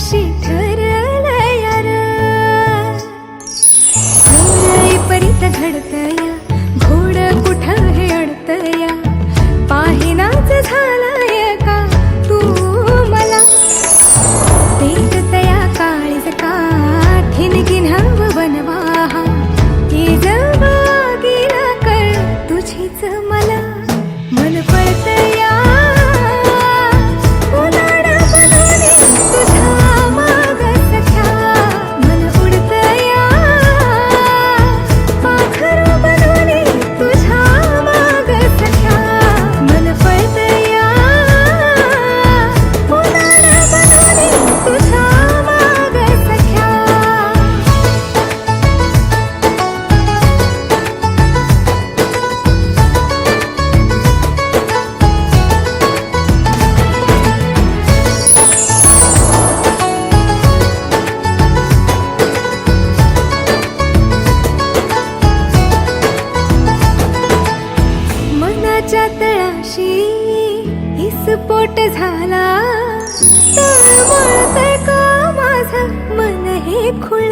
तुझ्याशी ठरलंय यार, परीत घडतया घोड कुठं हे अडतया, पाहिनाच झालाय का तू मला, पेटतया काळीज काठीन गिन्हाव बनवाहा, की जवागीला कर तुझीच मला, मन पळतया तळाशी हिस्फोट झाला, तळमळतंय का माझं मन हे खुळ,